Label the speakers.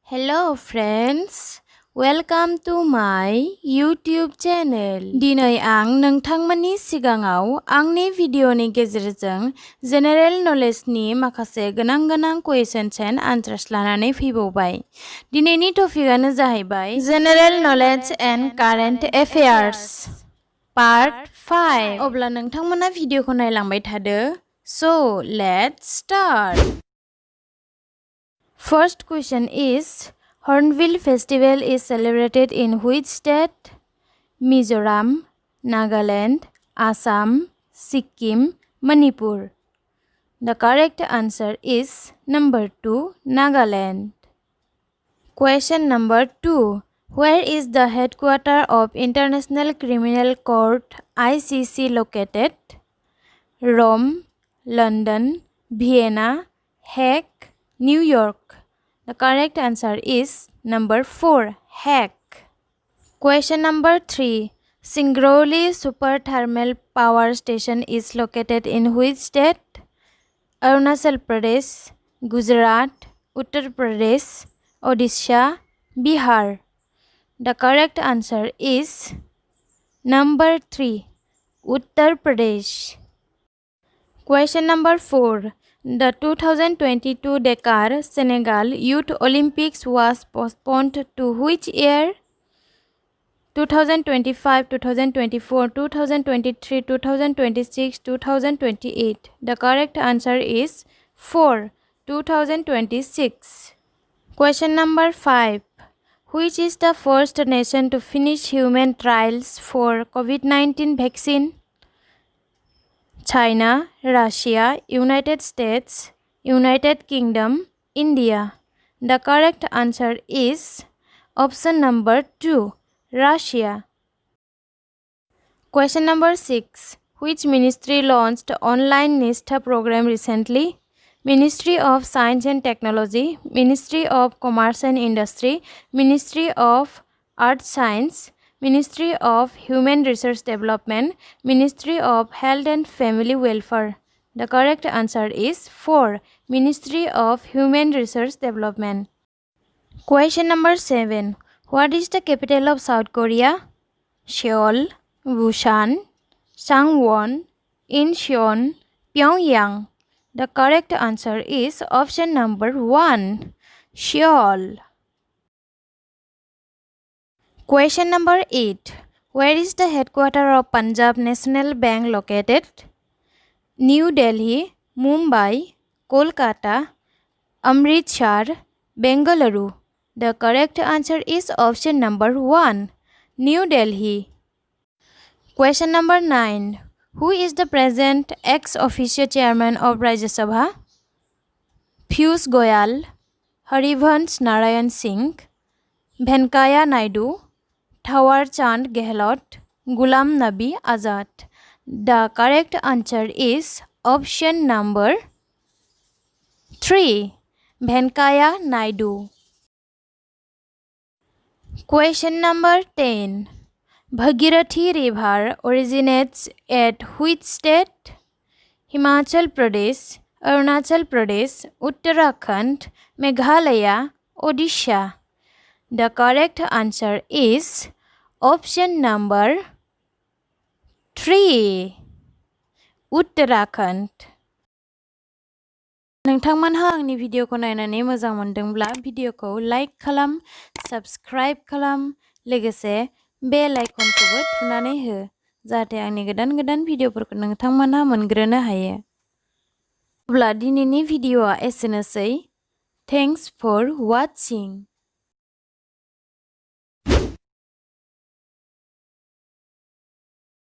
Speaker 1: Hello friends, welcome to my YouTube channel. दिनै आं नोंथांमोननि सिगाङाव आंनि भिडिअनि गेजेरजों जेनेरेल नलेजनि माखासे गोनां क्वेश्चन्स एन्ड आन्सार्स लानानै फैबावबाय। दिनैनि टपिकआनो जाहैबाय general knowledge and current affairs part 5। अब्ला नोंथांमोना भिडिअखौ नायलांबाय थादो। So let's start. First question is, Hornbill Festival is celebrated in which state? Mizoram, Nagaland, Assam, Sikkim, Manipur. The correct answer is number 2, Nagaland. Question number 2. Where is the headquarters of International Criminal Court ICC located? Rome, London, Vienna, Hague, New York. The correct answer is number 4, Hague. Question number 3. Singrauli Superthermal Power Station is located in which state? Arunachal Pradesh, Gujarat, Uttar Pradesh, Odisha, Bihar. The correct answer is number 3, Uttar Pradesh. Question number 4. The 2022 Dakar Senegal Youth Olympics was postponed to which year? 2025, 2024, 2023, 2026, 2028. The correct answer is 4, 2026. Question number 5. Which is the first nation to finish human trials for COVID-19 vaccine? China, Russia, United States, United Kingdom, India. The correct answer is option number 2, Russia. Question number 6. Which ministry launched online Nistha program recently? Ministry of Science and Technology, Ministry of Commerce and Industry, Ministry of Earth Science, Ministry of Human Resource Development, Ministry of Health and Family Welfare. The correct answer is 4, Ministry of Human Resource Development. Question number 7. What is the capital of South Korea? Seoul, Busan, Sangwon, Incheon, Pyongyang. The correct answer is option number 1, Seoul. Question number 8. Where is the headquarters of Punjab National Bank located? New Delhi, Mumbai, Kolkata, Amritsar, Bengaluru. The correct answer is option number 1, New Delhi. Question number 9. Who is the present ex officio chairman of Rajya Sabha? Piyush Goyal, Harivansh Narayan Singh, Venkaiah Naidu, Thawar Chand Gehlot, Ghulam Nabi Azad. The correct answer is option number 3, Venkaiah Naidu. Question number 10. Bhagirathi River originates at which state? Himachal Pradesh, Arunachal Pradesh, Uttarakhand, Meghalaya, Odisha. The correct answer is option number 3, Uttarakhand. नोंथांमोनहा आंनि भिडिअखौ नायनानै मोजां मोनदोंब्ला भिडिअखौ like खालाम, subscribe खालाम, लोगोसे bell आइकनखौबो थुनानै हो जाहाथे आंनि गोदान भिडिअफोरखौ नोंथांमोनहा मोनग्रोनो हायो। अब्ला दिनैनि भिडिअआ एसेनोसै। थेंक्स फर वाचिं।